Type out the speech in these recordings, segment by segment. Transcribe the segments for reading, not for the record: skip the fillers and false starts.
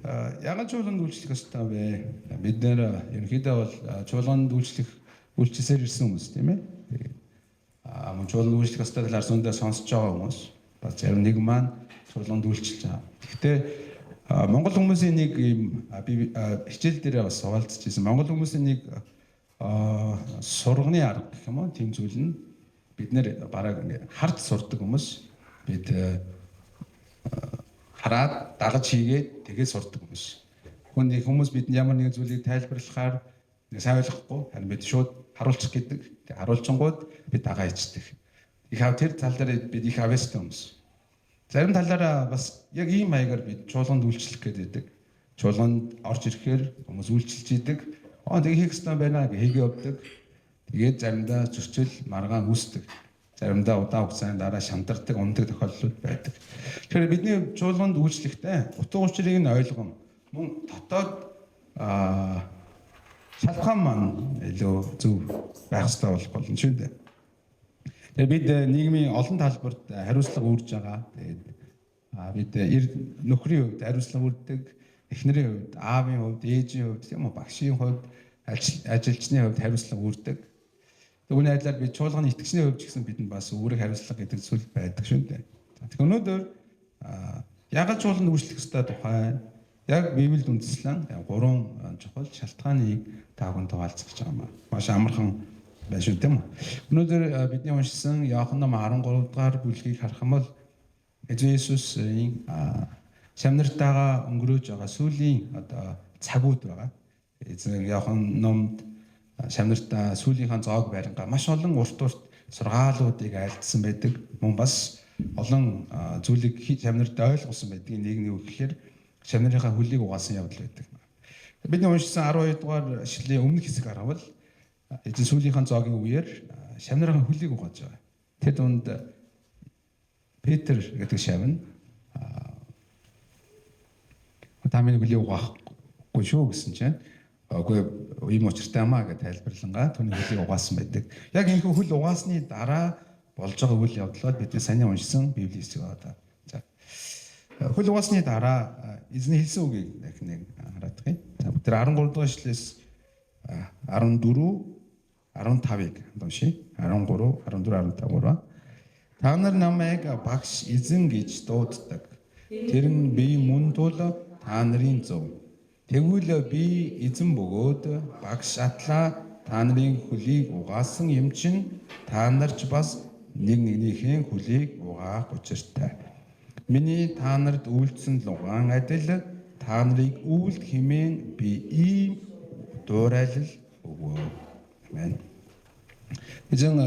ягаад чуулганд үйлчлэх ёстой вэ? Бид нэр ерөнхийдөө бол чуулганд үйлчлэсээр ирсэн хүмүүс тийм ээ. Мөн чуулганд үйлчлэх ёстой талаар зөндөө сонсож байгаа хүмүүс бас зарим нэг маань чуулганд үйлчилж байгаа. Гэхдээ Монгол хүмүүсийн нэг ийм хичээл дээр бас суулцж ирсэн. Монгол хүмүүсийн нэг сурганы арга гэх юм уу тийм зүйл нь бид нэр бараг ингээ хард сурдаг хүмүүс бид хараад дагаж хийгээд тэгээд сурдаг хүмүүс. Хүнд хүмүүс бидэнд ямар нэгэн зүйлийг тайлбарлахаар сайн ойлгохгүй харин бид шууд харуулчих гэдэг. Тэгээд харуулчингууд бид дагаа ичдэг. Их хав тэр тал дээр бид их авьяастай хүмүүс. Зарим талаараа бас яг ийм маягаар бид чуулганд үйлчлэх гэдэг. Чуулганд орж ирэхээр хүмүүс үйлчилж идэг. Тэгээ хийх ёстой байна гэж хийгээ явдаг. Тэгээд заримдаа зөрчил маргаан үүсдэг. Заримдаа удаан хугацааны дараа шантардаг, ундаг тохиолдлууд байдаг. Тэгэхээр бидний чуулганд үйлчлэхдээ утга учирыг нь ойлгон мөн дотоод шалтгаан маань илүү зөв байх ёстой болох болно шүү дээ. Тэгээд бид нийгмийн олон талбарт хариуцлага үүрж байгаа. Тэгээд бид нөхрийн хувьд хариуцлага үүрдэг, эхнэрийн хувьд, аавын хувьд, ээжийн хувьд, тийм үү, багшийн хувьд, ажилчны хувьд хариуцлага үүрдэг. Үүний адилаар бид чуулганы итгэгчний хувьд ч гэсэн бидэнд бас үүрэг хариуцлага гэдэг зүйл байдаг шүү дээ. Тэгэхээр өнөөдөр ягаад чуулганд үйлчлэх ёстой тухай яг Библиэд үндэслэн 3 чухал шалтгааныг таагүй хуваалцах гэж байгаа юм. Маш амархан байна шүү дээ. Өнөөдөр бидний уншсан Иохан ном 13 дугаар бүлгийг харах юм бол Эзэн Есүсийн шавнартайгаа өнгөрөөж байгаа сүүлийн цагууд байгаа. Эзэн Иохан номд шавнартаа сүүлийнхаа зоог барингаа маш олон урт сургаалуудыг айлдсан байдаг. Мөн бас олон зүйлийг шавнартаа ойлгуулсан байдаг. Нэг нь юу гэхээр шавнарынхаа хөлийг угаасан явдал байдаг. Бидний уншсан 12 дугаар ишлэлийн өмнөх хэсэг харавал эзэн сүүлийнхаа зоогийн үеэр шавнарынхаа хөлийг угааж байгаа. Тэр дунд Петр гэдэг шавн тамийн хөлийг угаахгүй шүү гэсэн чинь үгүй ийм учиртай амаа гэж тайлбарлангаа түүний хөлийг угаасан байдаг. Яг энэ хөл угаасны дараа болж байгаа үйл явдлууд бидний саний уншсан Библийн хэсэг байна. За. Хөл угаасны дараа эзний хэлсэн үгийг нэг хараад байна. Тэр 13 дугаар ишлээс 14 15-ыг уншия. 13, 14, 15. Та нар намайг багш эзэн гэж дууддаг. Тэр нь би мөн тул та нарын зөв. Тэгвэл би эзэн бөгөөд багш атлаа та нарын хөлийг угаасан юм чинь та нарч бас нэг нэгнийхээ хөлийг угаах учиртай. Миний та нарт үйлдсэн лугаан адил та нарыг үйлд хэмээн би ийм дуурайлал өгөө. Амен. Эзэн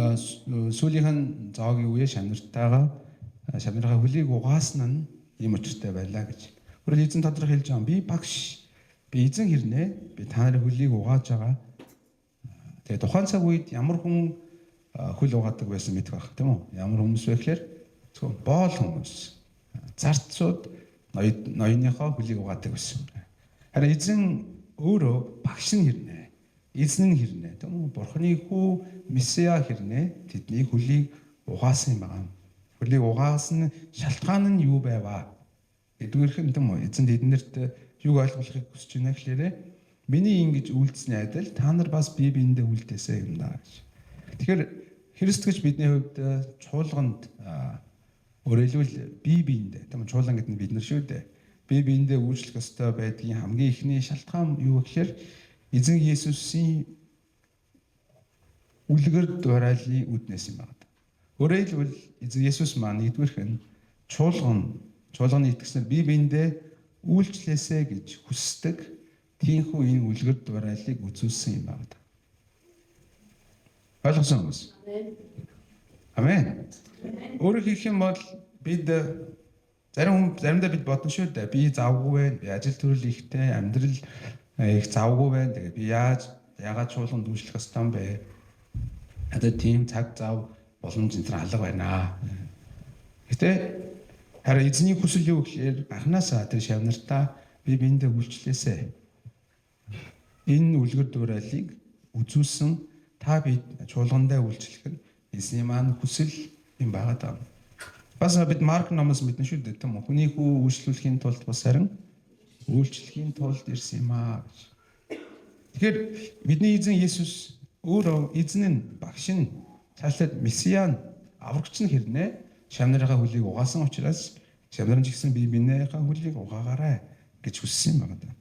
сүүлийнхэн зоогийн үеэ шавнартайгаа хөлийг угаасан нь ийм учиртай байлаа гэж. Өөрөөр эзэн тодорхой хэлж байгаа. Би багш, би эзэн хэрнээ, би та нарын хөлийг угааж байгаа. Тэгээ тухайн цаг үед ямар хүн хөл угаадаг байсан мэдэх байх тийм үү? Ямар хүмүүс вэ гэхээр зөвхөн боол хүмүүс, зарцууд ноёныхоо хөлийг угаадаг байсан. Харин эзэн өөрөө багш нь хэрнээ, эзэн нь хэрнээ тийм үү? Бурхны хүү Месиа хэрнээ тэдний хөлийг угаасан юм байна. Хөлийг угаасан шалтгаан нь юу байваа? Эдгээрхэн тийм үү? Эзэн тэднэрт юг ойлгуулахыг хүсэж байна гэхээр миний ингэж үйлдэлсний адил та нар бас бие биендээ үйлдээсэй юм даа гэж. Тэгэхээр Христ гэж бидний хувьд чуулганд өөрөлдвөл бие биендээ тийм чуулган гэдэг нь бид нар шүү дээ. Бие биендээ үйлчлэх ёстой байдгийн хамгийн ихний шалтгаан юу гэхээр эзэн Есүсийн үлгэр дуурайлын үднэс юм байна. Өөрөөр хэлбэл эзэн Есүс маань нэгдүгээрх нь чуулганы итгэгчнэр бие биендээ үйлчлээсэй гэж хүсдэг. Тийхүү энэ үлгэр дуурайлыг үзүүлсэн юм байна. Ойлгосон хүмүүс? Амен. Өөрөөр хэлэх юм бол бид заримдаа бид бодно шүү дээ. Би завгүй байна. Би ажил төрөл ихтэй, амьдрал их завгүй байна. Тэгээ би яагаад чуулганд үйлчлэх ёстой юм бэ? Одоо тийм цаг зав боломж энэ алга байна. Гэтэ харин эзний хүсэл юу гэхээр анханасаа тэр шавнартаа би биендээ үйлчлээсэй. Энэ үлгэр дуурайлыг үзүүлсэн та бид чуулгандаа үйлчлэх нь эзний маань хүсэл юм байгаа даа. Бас бид Марк номоос мэднэ шүү дээ тийм үү? Хүний хүү үйлчлүүлэхийн тулд бас харин үйлчлэхийн тулд ирсэн юм аа гэж. Тэгэхээр бидний эзэн Есүс өөрөө эзэн нь, багш нь, цаашлаад месиа нь, аврагч нь хэрнээ шавнарынхаа хөлийг угаасан учраас шавнарын ч гэсэн бие биенийхээ хөлийг угаагаарай гэж хүссэн юм байна.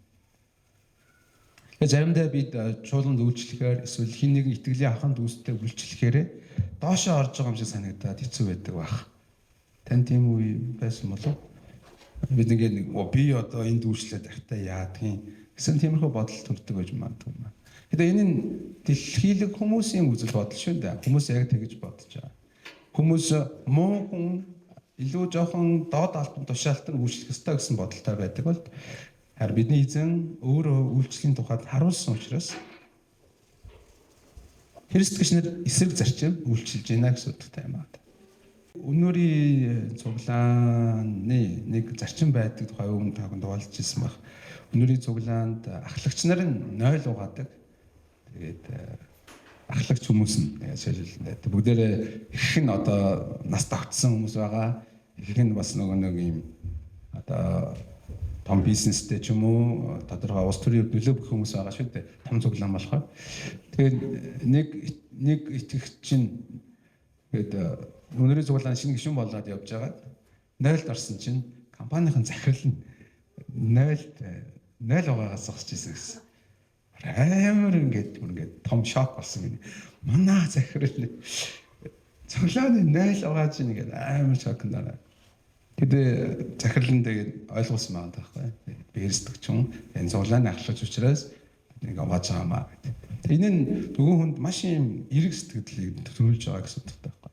Заримдаа бид чуулганд үйлчлэхээр эсвэл хин нэгэн итгэлийн аханд үүстэй үйлчлэхээр доошоо орж байгаа юм шиг санагдаад хэцүү байдаг байх. Тань тийм үе байсан болов? Бид ингээд би одоо энд үйлчлээд байхдаа яадгийн гэсэн тиймэрхүү бодол төрдөг байж магадгүй юм. Гэтэ энэ нь дэлхийлэг хүмүүсийн үзэл бодол шүү дээ. Хүмүүс яг тэгж бодож байгаа. Хүмүүс муу хүн илүү жоохон доод алтан тушаалтан үйлчлэх ёстой гэсэн бодолтой байдаг бол харин бидний эзэн өөрөө үйлчлэлийн тухайд харуулсан учраас Христ гişнэр эсрэг зарчим үйлчилж байна гэсэн утгатай юм аа. Өнөөдрийн цуглааны нэг зарчим байдаг тухай өмнө таахан дугаалж ирсэн баг. Өнөөдрийн цуглаанд ахлагч нар нь 0 угаадаг. Тэгээд ахлагч хүмүүс нь шилжүүлнэ. Бүгдээрээ их нь одоо нас тогтсон хүмүүс байгаа. Их нь бас нэг юм одоо том бизнестэй ч юм уу тодорхой улс төрийн нөлөө өгөх хүмүүс байгаа шүү дээ. Том цуглаан болохоор. Тэгээд нэг итгэгч чинь тэгээд өнөөдрийн цуглаан шинэ гишүүн болоод явж байгаа. 0-д орсон чинь компанийн захирал нь 0 угаагаас зогсож ирсэн гэсэн. Амар ингээд том шок болсон гинэ. Манай захирал цуглааны 0 угааж ийн гэдэг амар шокнд байна. Тэгээд захирлан тэгээд ойлгуулсан байгаа байхгүй. Би эрсдэгч хүн энэ цуглааны ахлагч учраас нэг угааж байгаамаа гэдэг. Энэ нь нөгөө хүнд маш юм эрэг сэтгэлийг төрүүлж байгаа гэсэн утгатай байхгүй.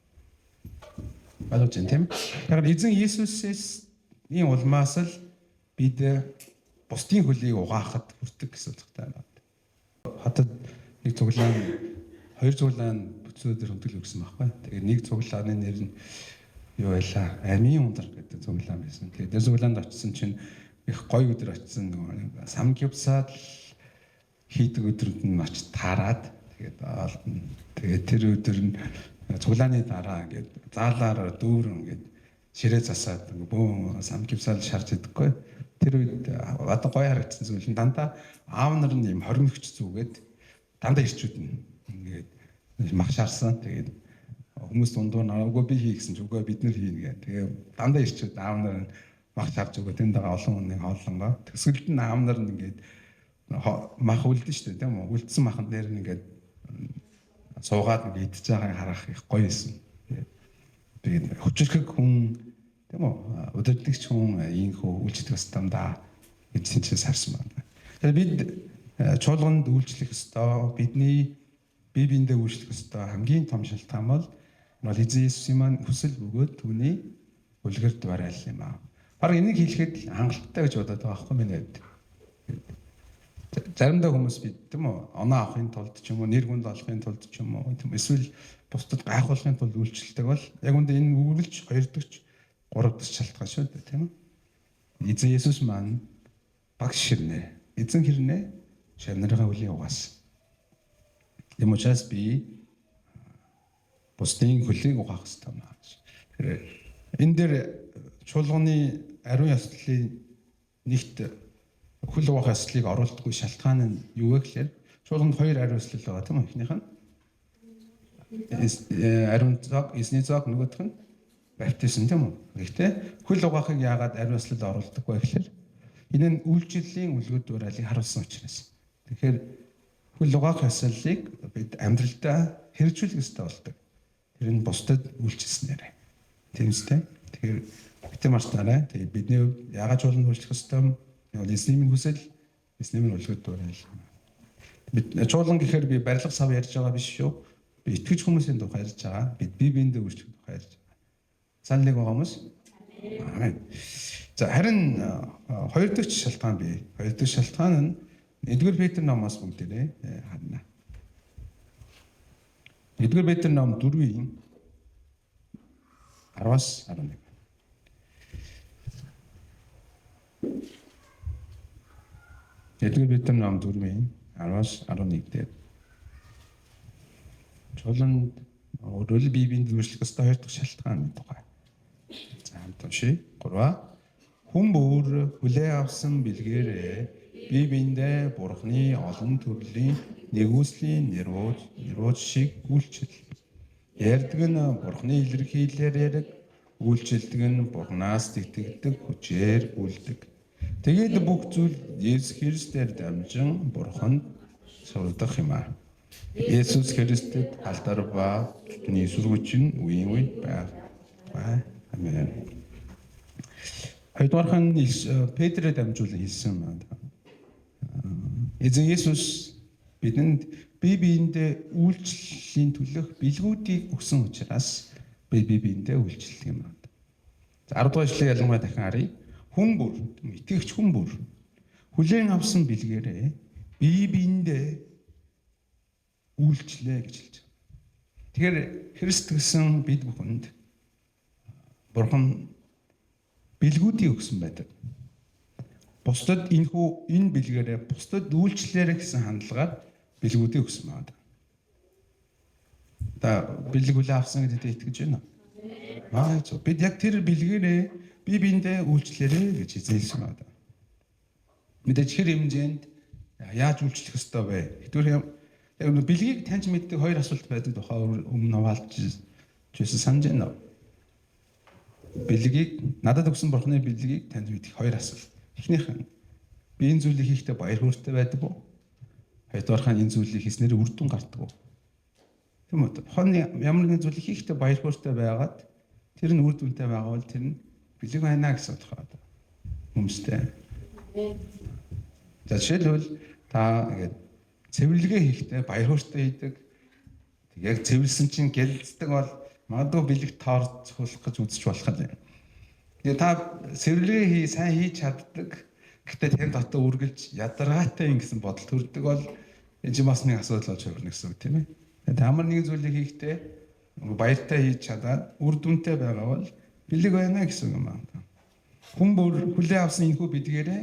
Ойлгож байна тийм. Тэгэхээр эзэн Есүсээс ийм улмаас л бид бусдын хөлийг угаахад хүрдэг гэсэн утгатай байна. Хатад нэг цуглаан, хоёр цуглаан бүцүүдээр хөндлөв гэсэн байхгүй. Тэгээд нэг цуглааны нэр нь юу байлаа? Амийн ундар гэдэг цуглаан байсан. Тэгээд тэр цуглаанд очисон чинь их гоё өдөр очисон нөгөө самгивсаад хийдэг өдрөнд нь очиж таарад тэгээд тэр өдөр нь цуглааны дараа ингээд заалаар дүүрэн ингээд ширээ засаад бөө самгивсаал шарж идэггүй. Тэр үед одоо гоё харагдсан зүйл нь дандаа аав нар нь юм хоригногч зүгээд дандаа ирчүүд нь ингээд мах шаарсан. Тэгээд хүмүүс дундуур үгүй би хий гэсэн ч үгүй бид нар хийнэ гэх. Тэгээ дандаа ирчүүд аав нар нь мах шаарч өгөө тэнд байгаа олон хүний хооллонгоо. Тэсгэлд нь аав нар нь ингээд мах үлдэн шүү дээ тийм үү? Үлдсэн махан дээр нь ингээд суугаад нэг идчихэж байгааг харах их гоё юмсан. Тэгээд хүчрхэг хүн тийм үү? Удирдлагч хүн ийхүү үйлчлэх ёстой юм да гэсэн чинь сарсан байна. Тэгэхээр бид чуулганд үйлчлэх ёстой, бидний бие биендээ үйлчлэх ёстой хамгийн том шалтгаан бол эзэн Есүсийн маань хүсэл бөгөөд түүний үлгэрд барайл юм аа. Бараг энийг хэлэхэд хангалттай гэж бодоод байгаа байхгүй миний хувьд. Заримдаа хүмүүс бид тийм үү оноо авахын тулд ч юм уу нэр хүнд олохын тулд ч юм уу тийм эсвэл бусдад гайхуулахын тулд үйлчлдэг бол яг үндэ энэ үргэлж 2 дахь 3 дахь шалтгаан шүү дээ тийм үү. Эзэн Есүс маань багш ширнэ. Эзэн хэрнээ шавнарынхаа хөлийг угаасан. Тийм учраас би бусдын хөлийг угаах хэрэгтэй юм аа. Тэгэхээр энэ дээр чуулганы ариун ёслолын нэгт хөл угаах ёслолыг оруулдаггүй шалтгаан нь юу вэ гэхээр чуулганд 2 ариун ёслол байгаа тийм үү? Эхнийх нь ариун цаг, эсний цаг, нөгөөх нь баптизм тийм үү? Гэхдээ хөл угаахыг яагаад ариун ёслол оруулдаггүй гэхээр энэ нь үйлчлэлийн үлгэр дуурайлыг харуулсан учраас. Тэгэхээр хөл угаах ёслолыг бид амьдралдаа хэрэгжүүлэх ёстой болдог. Тэр нь бусдад үйлчилснээр. Тийм үстэй. Тэгэхээр бид марснараа тэгээд бидний яагаад чуулганд үйлчлэх ёстой юм? Эзний минь хүсэл, эзний минь үлгэр дуурайл. Бид чуулган гэхээр би барилга сав ярьж байгаа биш шүү. Би итгэж хүмүүсийн тухай ярьж байгаа. Бид бие биендээ үйлчлэх тухай ярьж байгаа. Саналыг байгаа хүмүүс? Аамен. За харин 2 дахь шалтгаан бий. 2 дахь шалтгаан нь 1-р Петр номоос бүгдээрээ харна. 1-р Петр ном 4-ийн 10-аас 11. Эдгээр бид нар ном 4-ийн 10-аас 11 дээр чуулганд өөрөөр бие биенд үйлчлэх ёстой 2 дахь шалтгааны тухай. За хамт уншия. 3, Хүн бүр хүлээ авсан бэлгээрээ бие биендээ Бурхны олон төрлийн нэгүслийн нэрвууж шиг үйлчил. Ярьдаг нь Бурхны илэрхийлэлээр яриг, үйлчилдэг нь Бурханаас итгэдэг хүчээр үлдэг. Тэгээд бүх зүйл Есүс Христээр дамжин Бурханд сурдах юм аа. Есүс Христэд алдар ба бидний сүргүүч нь үеийн үед байв. Амен. Хоёрдугаархан Петрээр дамжуулан хэлсэн байна. Эзэн Есүс бидэнд бие биендээ үйлчлэлийн төлөх бэлгүүдийг өгсөн учраас бие биендээ үйлчлэх юм байна. За 10 дугаар ишлэгийг ялангуяа дахин харъя. Хүн бүр, итгэгч хүн бүр хүлээн авсан бэлгээрээ бие биендээ үйлчлээ гэж хэлж байна. Тэгэхээр Христ гэсэн бид бүхэнд Бурхан бэлгүүдийг өгсөн байдаг. Бусдад энэ бэлгээрээ бусдад үйлчлээрэ гэсэн хандлагаар бэлгүүдийг өгсөн байна. Та бэлэг хүлээ авсан гэдэгт итгэж байна уу? Бид яг тэр бэлгээрээ бие биендээ үйлчлээрэ гэж хэлсэн байна. Мэдээж хэр хэмжээнд яаж үйлчлэх ёстой вэ? Хэдүүр яг бэлгийг таньж мэддэг хоёр асуулт байдаг тухай өмнө хуваалж жийсэн санаж байна уу? Бэлгийг надад өгсөн Бурхны бэлгийг таньж мэдэх хоёр асуулт. Эхнийх нь би энэ зүйлийг хийхдээ баяр хөөртэй байдаг уу? Хоёрдугаарх нь энэ зүйлийг хийснээр үр дүн гардаг уу? Тийм үү? Хонь ямар нэгэн зүйлийг хийхдээ баяр хөөртэй байгаад тэр нь үр дүнтэй байгаа бол тэр нь бэлэг байна гэсэн утгатай. Хүмүүстэй. За жишээлбэл та ингээд цэвэрлэгээ хийхдээ баяр хөөртэй хийдэг. Яг цэвэрлсэн чинь гэлцдэг бол магадгүй бэлэг тооцоолох гэж үзэж болох юм. Тэгээ та цэвэрлэгээ сайн хийж чаддаг. Гэхдээ тэр дотор үргэлж ядаргаатай гэсэн бодол төрдөг бол энэ ч бас нэг асуудал болж өрнө гэсэн үг тийм ээ. Тэгээд ямар нэгэн зүйлийг хийхдээ баяртай хийж чадаад үр дүнтэй байгаа бол бэлэг байна гэсэн юм байна. Хүн бүр хүлээ авсан энэхүү бидгээрээ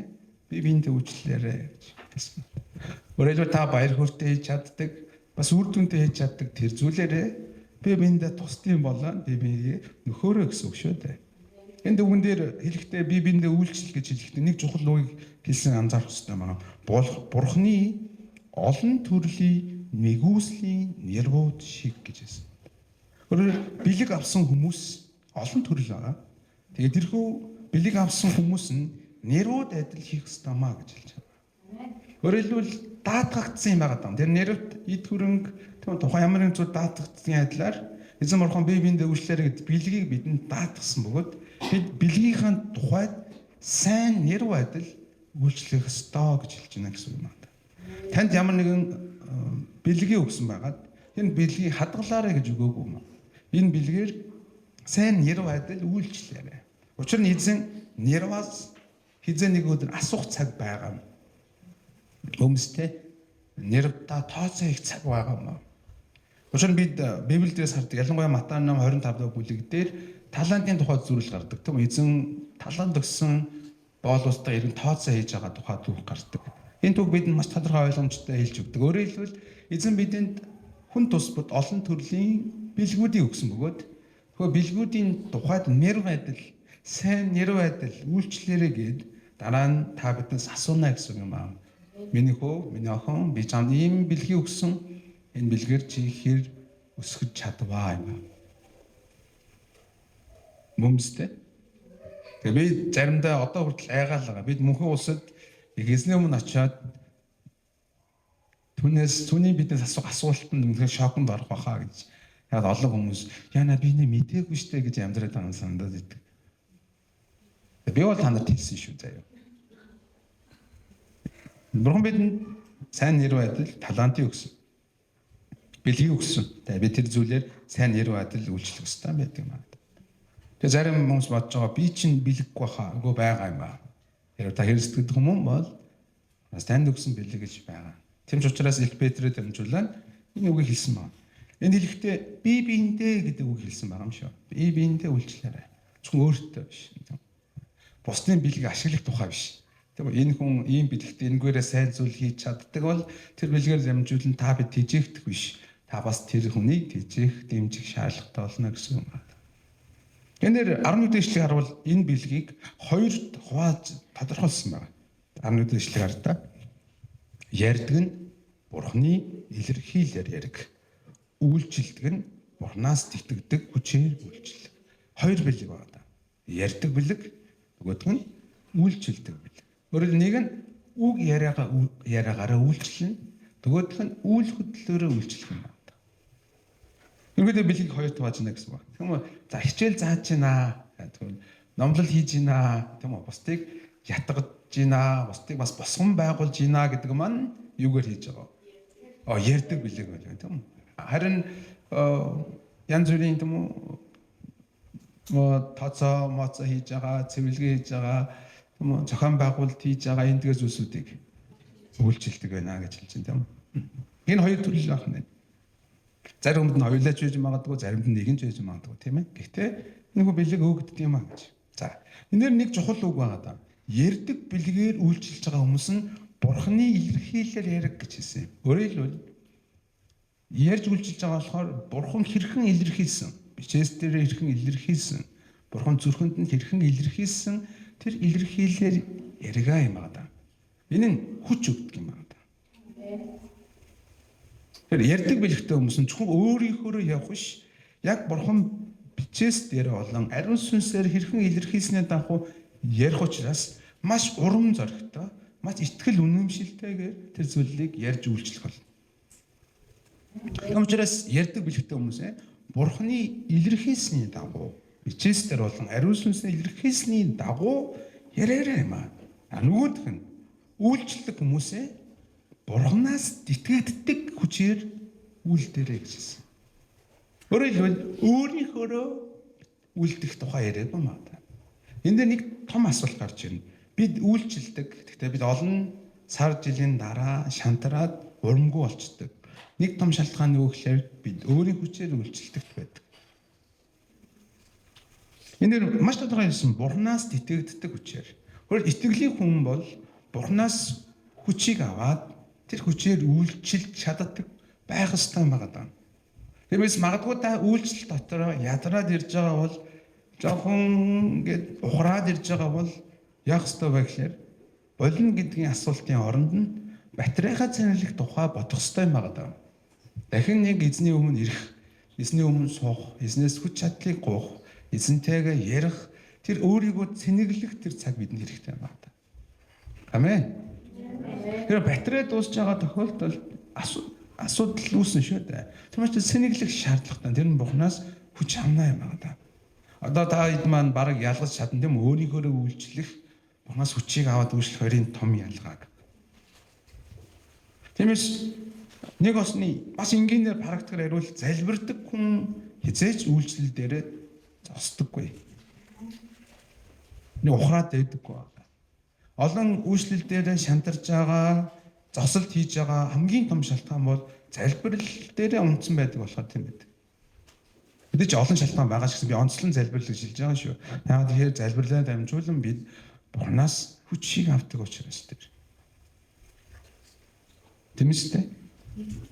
бие биендээ үйлчлээрэ гэж хэлсэн. Өөрөөр хэлбэл та баяр хөөртэй хийж чаддаг, бас үр дүнтэй хийж чаддаг тэр зүйлээрээ бие биендээ тусдсан болоо бие биеийг нөхөөрөө гэсэн үг шүү дээ. Энд үгэн дээр хэлэхдээ бие биендээ үйлчлэл гэж хэлэхдээ нэг чухал үгийг хэлсэн анзаарах хэрэгтэй байна. Бурхны олон төрлийн нэгүслийн нэрвууд шиг гэж хэлсэн. Өөрөөр бэлэг авсан хүмүүс олон төрөл байгаа. Тэгээд тэрхүү бэлэг авсан хүмүүс нь нэрвууд адил хийх ёстой маа гэж хэлж байна. Өөрөөр хэлбэл даатгагдсан юм байгаа даа. Тэр нэрвт эд хөрөнгө тухайн ямар нэгэн зүйл даатгагдсан адилаар эзэн Бурхан бие биендээ үйлчлээрэ гэд бэлгийг бидэнд даатгсан бөгөөд бид бэлгийнхаа тухайд сайн нэрв адил үйлчлэх ёстой гэж хэлж байна гэсэн юм байна. Танд ямар нэгэн бэлгийг өгсөн байгаад энэ бэлгийг хадгалаарай гэж өгөөгүй юм. Энэ бэлгээр сайн нэрв адил үйлчлээрэ. Учир нь эзэн нэрваас хизээ нэг өдөр асуух цаг байгаа юм. Өмстэй нэрвдаа тооцоо их цаг байгаа юм. Учир нь бид Библиэдээс хардаг ялангуяа Матай 8:25 дахь бүлэг дээр талантын тухай зөвлөл гардаг. Тийм эзэн талант өгсөн боолуустай ирэн тооцоо хийж байгаа тухай түүх гардаг. Энэ түүх бидэнд маш тодорхой ойлгомжтой хэлж өгдөг. Өөрөөр хэлбэл эзэн бидэнд хүн тусбад олон төрлийн бэлгүүдийг өгсөн бөгөөд тэгэхээр бэлгүүдийн тухайд нэрв адил, сайн нэрв адил үйлчлээрэ гээд дараа нь та биднээс асууна гэсэн юм аа. Миний хөө, миний охин би чамд ийм бэлгийг өгсөн. Энэ бэлгээр чи хэр өсгөж чадваа юм аа. Мөмстэй. Тэгээ би заримдаа одоо хүртэл айгаал байгаа. Бид мөнхөн улсад эзний өмнө очиад түүний биднээс асуултанд үнэхээр шоконд орох байхаа гэж. Яг олон хүмүүс яна би нэ мдээгүй штэ гэж амьдраад байгаа санагдаад идэг. Би бол танарт хэлсэн шүү заяа. Бурхан бидэнд сайн нэр байдал талантыг өгсөн. Бэлгийг өгсөн. Тэгээ би тэр зүйлээр сайн нэр байдал үйлчлэх ёстой байдаг юм аа. Тэгээ зарим хүмүүс бодож байгаа би чинь бэлэггүй хаа үгүй байгаа юм аа. Тэр та хэрэгсдэг хүмүүс бол бас танд өгсөн бэлэг гэж байгаа. Тэм ч учраас их Петрээр дамжуулаад энэ үгийг хэлсэн байна. Энд хэлэхдээ бие биендээ гэдэг үг хэлсэн байгаа юм шүү. Бие биендээ үйлчлээрэй. Зөвхөн өөртөө биш. Бусдын бэлгийг ашиглах тухай биш. Тэгвэл энэ хүн ийм бэлэгтэй энэгээрээ сайн зүйл хийж чаддаг бол тэр бэлгээр дамжуулан та бид тэжээгдэх биш. Та бас тэр хүнийг тэжээх, дэмжих шаардлагатай болно гэсэн юм байна. Энээр 11 дэх ишлэгийг харуул энэ бэлгийг хоёр хувааж тодорхойлсон байна. 11 дэх ишлэгийг хар та. Ярьдаг нь Бурхны илэрхийлэлээр яриг. Үйлчлдэг нь Бурхнаас тэтгэдэг хүчээр үйлчлэг. Хоёр бэлэг байна. Ярьдаг бэлэг, нөгөөх нь үйлчлдэг бэлэг. Өөрөөр нэг нь үг яриагаараа үйлчлэнэ, нөгөөх нь үйл хөдлөлөөрөө үйлчлэх юм байна. Ингээд бэлгийг хоёрт хувааж байна гэсэн байна. Тэгм үү? За хичээл зааж байна. Тэгвэл номлол хийж байна. Тэгм үү? Бусдыг ятгаж байна. Бусдыг бас босгон байгуулж байна гэдэг маань юугаар хийж байгаа? Ярьдаг бэлэг байна тийм үү? Харин янз бүрийн тийм үү? Тооцоо моцоо хийж байгаа, цэвэрлэгээ хийж байгаа, тийм үү? Зохион байгуулалт хийж байгаа энэ тгээс зүйлсүүдийг үйлчилдэг байна гэж хэлж байна тийм үү? Энэ хоёр төрөл байна. Заримд нь хоёулаач байж магадгүй, заримд нь нэг нь байж магадгүй тийм ээ. Гэхдээ энэхүү бэлэг өгддөг юм аа гэж. За, энээр нэг чухал үг байгаа даа. Ярьдаг бэлгээр үйлчилж байгаа хүмүүс нь Бурхны илэрхийлэлээр яриг гэж хэлсэн. Өөрөөр хэлбэл ярьж үйлчилж байгаа болохоор Бурхан хэрхэн илэрхийлсэн, бичээс дээр хэрхэн илэрхийлсэн, Бурхан зүрхэнд нь хэрхэн илэрхийлсэн тэр илэрхийлэлээр яригаа юм аа даа. Энэ нь хүч өгдөг юм аа даа. Тэр ярьдаг бэлэгтэй хүмүүс нь зөвхөн өөрийнхөө явах биш, яг Бурхан бичээс дээр болон ариун сүнсээр хэрхэн илэрхийлснээр дагуу ярих учраас маш урам зоригтой, маш итгэл үнэмшилтэйгээр тэр зүйлийг ярьж үйлчлэх болно. Учираас ярьдаг бэлэгтэй хүмүүс Бурханы илэрхийлсний дагуу, бичээс дээр болон ариун сүнсээр илэрхийлсний дагуу яриараа юм аа. Нөгөөх нь үйлчлдэг хүмүүсээ Бурханаас итгэдэг хүчээр үйлдэлээ гэж хэлсэн. Өөрөөр хэлбэл өөрийнхөө үйлдэх тухай яриаг юм аа. Энд дээр нэг том асуулт гарч ирнэ. Бид үйлчлдэг. Гэхдээ бид олон сар жилийн дараа шантараад урамгүй болчдөг. Нэг том шалтгаан нь юу гэхээр бид өөрийн хүчээр үйлчлдэг байдаг. Энд дээр маш тодорхой хэлсэн Бурханаас итгэдэг хүчээр. Өөрөөр итгэлийн хүн бол Бурханаас хүчийг аваад тэр хүчээр үйлчлж чаддаг байх ёстой юм байна. Тэрээс магадгүй та үйлчлэл дотор ядраад ирж байгаа бол жоохон ингээд ухраад ирж байгаа бол яах ёстой вэ гэхээр болно гэдгийн асуултын оронд нь батарейхаа цэнэрлэх тухай бодох ёстой юм байна. Дахин нэг эзний өмнө ирэх, эзний өмнө суух, эзнээс хүч чадлыг гуйх, эзэнтэйгээ ярих, тэр өөрийгөө цэнэглэх тэр цаг бидэнд хэрэгтэй юм байна. Амен. Тэр батарей дуусж байгаа тохиолдолд асуудал үүснэ шүү дээ. Тэр маш цэнэглэх шаардлагатай. Тэр нь Бурханаас хүч авна юм байна. Одоо та хэд маань бараг ялгаж чадна тийм өөрийнхөө үйлчлэх Бурханаас хүчийг аваад үйлчлэх хоёрын том ялгааг. Тиймээс нэг осны бас энгийнээр практикаар ярил залбирдаг хүн хизээч үйлчлэл дээр зогсдоггүй. Нэг ухраад байдаггүй. Олон үйлчлэл дээр шантарж байгаа, зогсолт хийж байгаа хамгийн том шалтгаан бол залбирал дээр унтсан байдаг болохоор тийм байдаг. Бид ч олон шалтгаан байгаа ч гэсэн би онцлон залбирал гэж хэлж байгаа шүү. Яагаад тэгэхээр залбирлаа дамжуулан бид Бурханаас хүчийг авдаг учраас тэр. Тийм үстэй.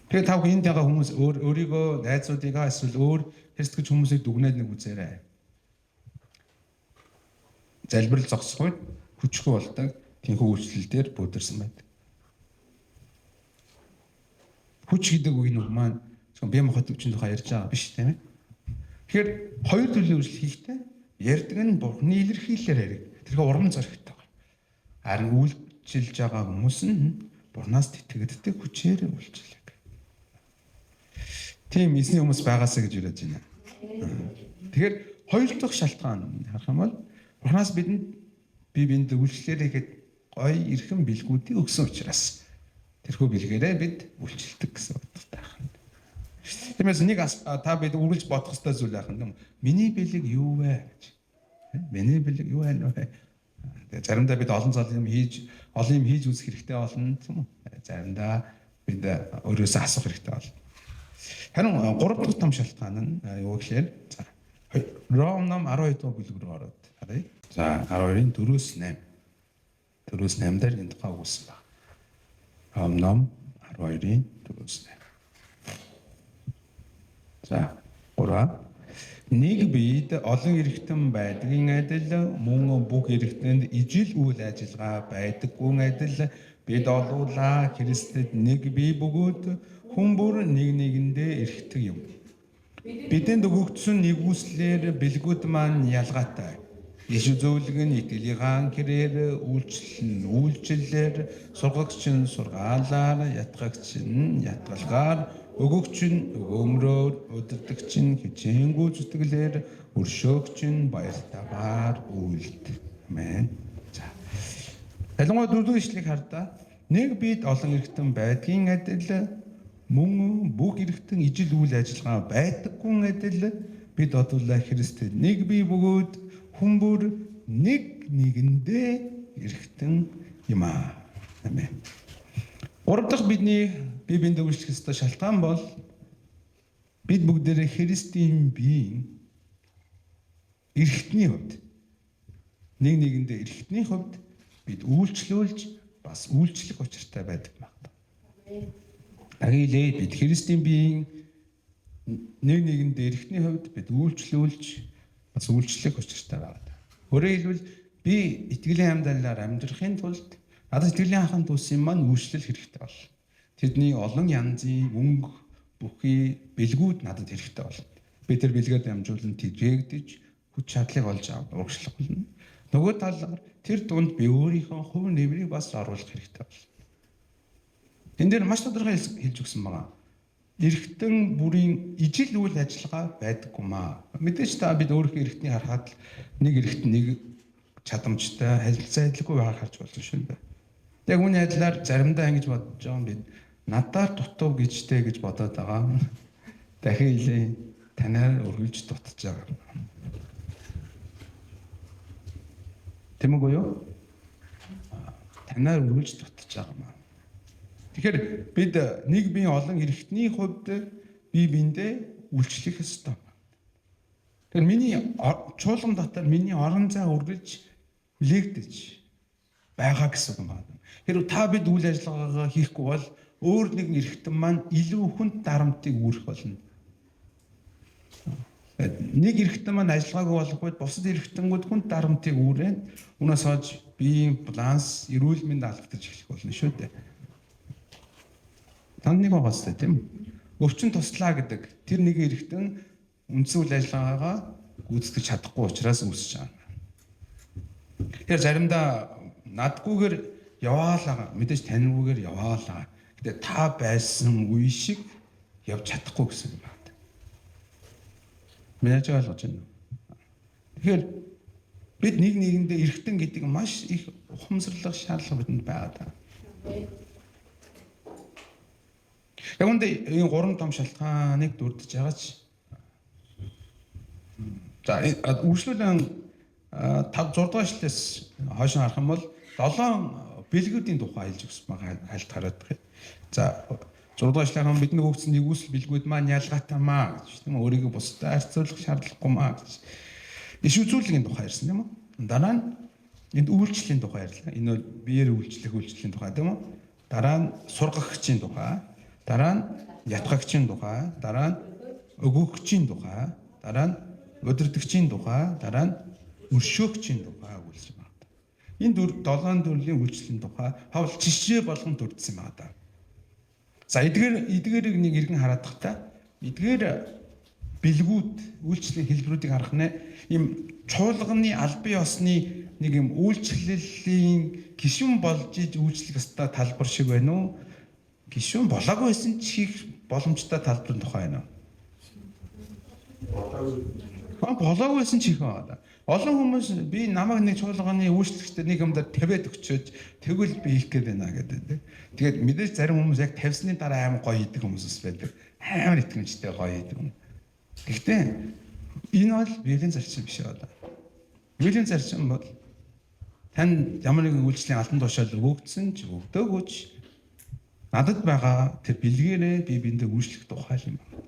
Тэгэхээр та энд байгаа хүмүүс өөрийгөө найзуудыгаа эсвэл өөр хэсэгч хүмүүсийг дүгнээд нэг үзээрэй. Залбирал зогсохгүй хүчгүй болдог тийхүү үйлчлэлээр бүдэрсэн байдаг. Хүч гэдэг үг нь маань бие махбод хүчин тухай ярьж байгаа биш тийм ээ. Тэгэхээр хоёр төрлийн үйлчлэл хийхдээ ярьдаг нь Бурханы илэрхийлэлээр яриг. тэрхүү урам зоригтой. Харин үйлчилж байгаа хүмүүс нь Бурханаас тэтгэгддэг хүчээр үйлчлэг. Тийм эзний хүмүүс байгаасаа гэж яриад байна. Тэгэхээр хоёр дахь шалтгаан харах юм бол Бурханаас бидэнд биед үйлчлэлээ ихэд гоё эрхэм бэлгүүдийг өгсөн учраас тэрхүү бэлгээрээ бид үйлчлдэг гэсэн утгатай байна. Тиймээс нэг та бид үргэлж бодох ёстой зүйл байх юм. Миний бэлэг юу вэ гэж. Миний бэлэг юу вэ? Тэгээ заримдаа бид олон юм хийж үзэх хэрэгтэй болно тийм үү? Заримдаа бид өөрөөсөө асуух хэрэгтэй болно. Харин гурав дахь том шалтгаан нь юу гэхээр за Ром ном 12 дугаар бүлэг рүү ороод харъя. За 12-ын 4-8. 4-8 дээр энэ тухай өгсөн байна. Ром ном 12-ын 4-8. За 3. Нэг бид олон эрэгтэн байдгийн адил мөн бүх эрэгтэнд ижил үйл ажиллагаа байдаггүй адил бид олуулаа Христэд нэг бие бөгөөд хүн бүр нэг нэгэндээ эрхтэг юм. Бидэнд өгөгдсөн нэгүслэр бэлгүүд маань ялгаатай. Иш зөвлөг нь итгэлийн хэрээр үйлчлэлээр сургагч нь сургаалаар ятгагч нь ятгалгаар өгөгч нь өгөөмрөөр удирдагч нь хичээнгүү зүтгэлээр өршөөгч нь баяртайгаар үйлд. Амен. За. Ялангуяа дөрөвдүгээр ишлэгийг хардаа. Нэг бид олон эрэгтэн байдгийн адил мөн бүх эрэгтэн ижил үйл ажиллагаа байдаггүй адил бид одуулаа Христэд нэг бие бөгөөд хүн бүр нэг нэгэндээ эрэгтэн юм аа. Амен. Гурав дахь бидний бие биендээ үйлчлэх ёстой шалтгаан бол бид бүгдээрээ Христийн биеийн эрэгтний хувьд нэг нэгэндээ эрэгтний хувьд бид үйлчлүүлж бас үйлчлэх учиртай байдаг байна. Агилээ бид Христийн биеийн нэг нэгэндээ эрэгтний хувьд бид үйлчлүүлж бас үйлчлэх учиртай байна. Өөрөөр хэлбэл би итгэлийн амьдралаар амьдрахын тулд надад итгэлийн анхны төсвийн маань үйлчлэл хэрэгтэй бол. Тэдний олон янзын мөнгө бүхий бэлгүүд надад хэрэгтэй бол. Би тэр бэлгээд дамжуулан тэжээгдэж хүч чадлыг олж авах урагшлах болно. Нөгөө талаар тэр дунд би өөрийнхөө хувь нэмрийг бас оруулах хэрэгтэй бол. Энд дээр маш тодорхой хэлж өгсөн байгаа. Эрэгтэн бүрийн ижил үйл ажиллагаа байдаггүй маа. Мэдээж та бид өөрийнхөө эрэгтний харахад нэг эрэгтэн нэг чадамжтай харилцаа адилгүй байгааг харж болно шүү дээ. Яг үүний адилаар заримдаа ингэж бодож байгаа юм бид надаар дутуу гэжтэй гэж бодоод байгаа. Дахин хэлээ танаар өргөлж дутж байгаа. Тэм үгүй юу? Танаар өргөлж дутж байгаа маа. Тэгэхээр бид нэг биеийн олон эрэгтний хувьд бие биендээ үйлчлэх ёстой. Тэгэхээр миний чуулган дотор миний орон зай үргэлж хүлээгдэж байгаа гэсэн юм байна. Хэрвээ та бид үйл ажиллагаагаа хийхгүй бол өөр нэгэн эрэгтэн маань илүү хүнд дарамтыг үүрэх болно. Нэг эрэгтэн маань ажиллагаагүй болох үед бусад эрэгтэнгүүд хүнд дарамтыг үүрэн унаас хойш биеийн баланс, эрүүл мэнд алдагдаж эхлэх болно шүү дээ. Танд нэг байгаас тийм өвчин туслаа гэдэг тэр нэг эрэгтэн үндсэн үйл ажиллагаагаа гүйцэтгэж чадахгүй учраас үүсэж байгаа. Тэгэхээр заримдаа надгүйгээр яваалаа мэдээж таньгүйгээр яваалаа. Гэтэ та байсан үе шиг явж чадахгүй гэсэн юм байна. Мэдээж ойлгож байна. Тэгэхээр бид нэг нэгэндээ эрэгтэн гэдэг маш их ухамсарлах шаардлага бидэнд байгаа. Яг үндэ энэ гурван том шалтгааныг дурдж байгаа ч. За үргэлжлүүлэн 5-6 дугаар эшлээс хойш харах юм бол 7 бэлгүүдийн тухай хэлж өгсөн байгаа хальт хараад байна. За 6 дугаар эшлэхэн бидний өгсөн нэгүсэл бэлгүүд маань ялгаатай маа гэж тийм өөрийгөө бусдад харьцуулах шаардлагагүй маа гэж. Иш үзүүлгийн тухай ярьсан тийм үү? Дараа нь энд үйлчлэлийн тухай ярьлаа. Энэ бол биеэр үйлчлэлийн тухай тийм үү? Дараа нь сургагчийн тухай. Дараа нь ятгагчийн тухай, дараа нь өгөгчийн тухай, дараа нь удирдагчийн тухай, дараа нь өршөөгчийн тухай өгүүлсэн байна. Энэ 7 төрлийн үйлчлэлийн тухай хавл жишээ болгон төрдсөн байна. За эдгээрийг нэг иргэн хараад тахта эдгээр бэлгүүд үйлчлэлийн хэлбэрүүдийг харах нэ им чуулганы албан ёсны нэг юм үйлчлэлийн гишүүн болж иж үйлчлэх ёстой талбар шиг байна уу? Гишүүн болоогүй байсан ч хийх боломжтой талбарын тухай байна. Болоогүй байсан ч хийх байна. Олон хүмүүс би намайг нэг чуулганы үйлчлэгчтэй нэг юмдаа тавиад өгчөөж тэгвэл би хийх гээд байна гэдэг. Тэгээд мэдээж зарим хүмүүс яг тавьсны дараа амар гоё хийдэг хүмүүс байдаг. Амар итгэмжтэй гоё хийдэг. Гэхдээ энэ бол библийн зарчим биш байна. Библийн зарчим бол тань ямар нэгэн үйлчлэлийн албан тушаал өгөгдсөн ч өгдөөгүй ч надад байгаа тэр бэлгээрээ би биендээ үйлчлэх тухай юм байна.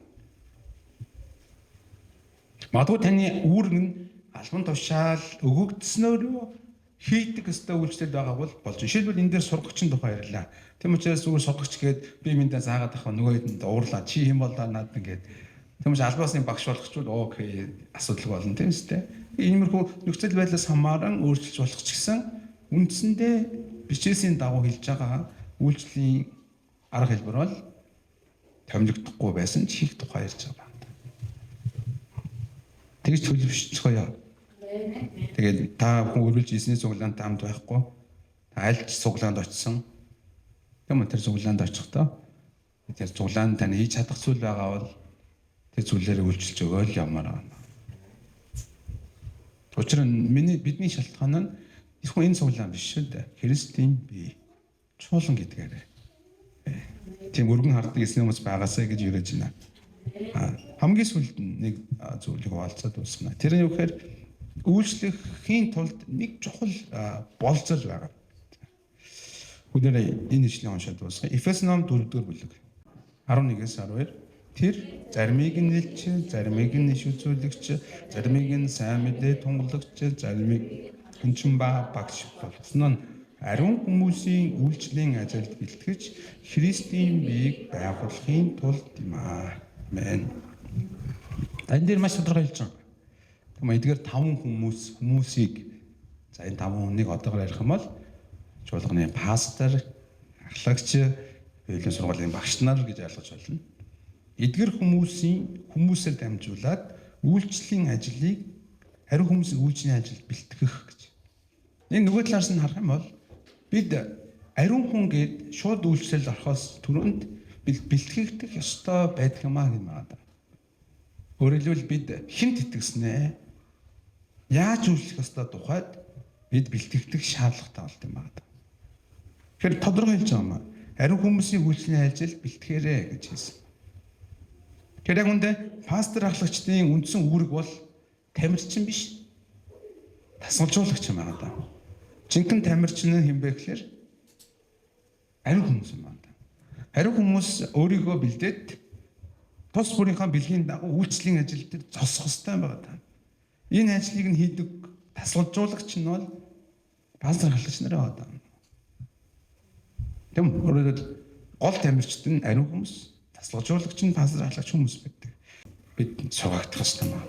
Магадгүй таны үүрэг нь албан тушаал өгөгдснөөрөө хийдэг өстой үйлчлэл байгаа бол болж. Жишээлбэл энэ дээр сургагчийн тухай ярьлаа. Тэм учраас зүгээр сургагч гээд би биендээ заагаад авах нөгөө хэдэнд уурлаа. Чи хэм болоо надад ингээд Тэгмээс албаасны багш болгочвол окей асуудалгүй болно тийм үстэй. Иймэрхүү нөхцөл байдлаас хамааран өөрчилж болох ч гэсэн үндсэндээ бичээсийн дагуу хэлж байгаа үйлчлэлийн арга хэлбэр бол томилогдохгүй байсан ч их тухай ярьж байгаа. Тэгж төлөвшчихоё. Тэгээд та бүхэн үргэлж эзний цуглаанд хамт байхгүй. Аль ч цуглаанд очисон. Тэгмээ тэр цуглаанд очихдоо тэр цуглаанд тань хийж чадах зүйл байгаа бол тэр зүйлээрээ үйлчилж өгөөл явмаар байна. Учир нь бидний шалтгаан нь зөвхөн энэ цуглаан биш шүү дээ. Христийн бие чуулган гэдгээр. Тийм өргөн харддаг эсний хүмүүс байгаасаа гэж юрэж байна. Хамгийн сүүлд нэг зүйлийг хуваалцаад дуусгана. Тэр нь юу гэхээр үйлчлэхийн тулд нэг чухал болцол байгаа. Хүнээрээ энэ ишлэгийг уншаад дуусгая. Эфес ном 4-р бүлэг 11-ээс 12. Тэр заримыг нь нэлж, заримыг нь иш үзүүлэгч, заримыг нь сайн мэдээ тунгалагч, заримыг хүнчин багш болгосон нь ариун хүмүүсийн үйлчлэлийн ажилд бэлтгэж Христийн биеийг байгуулахын тулд юм аа. Амен. Энэ дээр маш тодорхой хэлж байгаа. Тэгмээ эдгээр 5 хүмүүсийг за энэ 5 хүнийг одоогоор ярих юм бол чуулганы пастор, ахлагч, биелийн сургуулийн багш нар гэж ойлгож байна. Эдгээр хүмүүсээр дамжуулаад үйлчлэлийн ажлыг ариун хүмүүсийн үйлчлэлийн ажилд бэлтгэх гэж. Энэ нөгөө талаас нь харах юм бол бид ариун хүн гээд шууд үйлчлэл орохоос түрүүнд бэлтгэгдэх ёстой байдаг юмаа гэж байна. Өөрөөр хэлбэл бид хинт итгэснээ яаж үйлчлэх ёстой тухайд бид бэлтгэгдэх шаардлагатай болт юм байна. Тэгэхээр тодорхой хэлж байгаа юм. Ариун хүмүүсийн үйлчлэлийн ажилд бэлтгэхээрэй гэж хэлсэн. Тэгэхээр яг үндэ пастор ахлагчдын үндсэн үүрэг бол тамирчин биш. Тасгалжуулагч юм байна да. Жинхэнэ тамирчин нь хэн бэ гэхээр ариун хүмүүс юм байна. Ариун хүмүүс өөрийгөө бэлдээд тус бүрийнхээ бэлгийн дагуу үйлчлэлийн ажил дээр зогсох хэрэгтэй байгаа та. Энэ ажлыг нь хийдэг тасгалжуулагч нь бол пастор ахлагч нар байгаа. Тэм өөрөөр гол тамирчид нь ариун хүмүүс, тасгалжуулагч нь пастор ахлагч хүмүүс байдаг. Бид цугаагдах хэрэгтэй байна.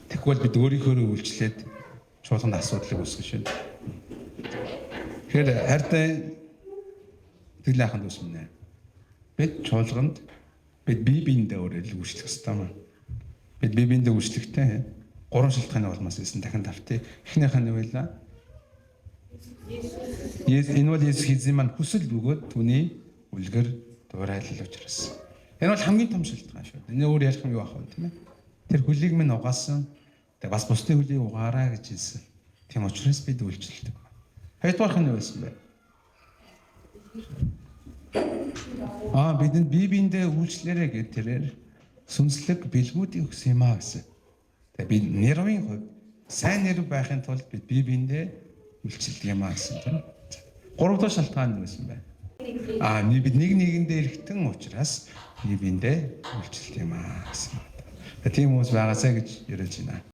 Тэгвэл бид өөрийнхөө үйлчлээд чуулганд асуудлыг үүсгэж шин. Тэгэхээр хайртай тэглээхэн дүүсмэнэ. Бид чуулганд бид бие биендээ өөрөөр үйлчлэх хэрэгтэй байна. Бид бие биендээ үйлчлэхдээ 3 шалтгааны улмаас ийсэн дахин тавтыг. Эхнийх нь юу вэ? Энэ бол Есүс эзэн маань хүсэл бөгөөд түүний үлгэр дуурайлал учраас. Энэ бол хамгийн том шалтгаан шүү. Энэ өөр ярих юм юу ах вэ тийм ээ? Тэр хөлийг минь угаасан. Тэгээ бас бусдын хөлийг угаараа гэж хэлсэн. Тийм учраас бид үйлчлэлдэг. Хоёрдугаарх нь юу байсан бэ? Бидэнд бие биендээ үйлчлээрэй гэж тэрээр сүнслэг бэлгүүдийг өгсөн юм аа гэсэн. Тэгээ бид нэрвийн хувьд сайн нэр байхын тулд бид бие биендээ үйлчлдэг юм аа гэсэн тийм. Гуравдугаар шалтгаан нь байсан байна. Бид нэг нэгэндээ эргэтэн учраас бие биендээ үйлчлдэг юм аа гэсэн. Тийм хүмүүс байгаасаа гэж яриад байна.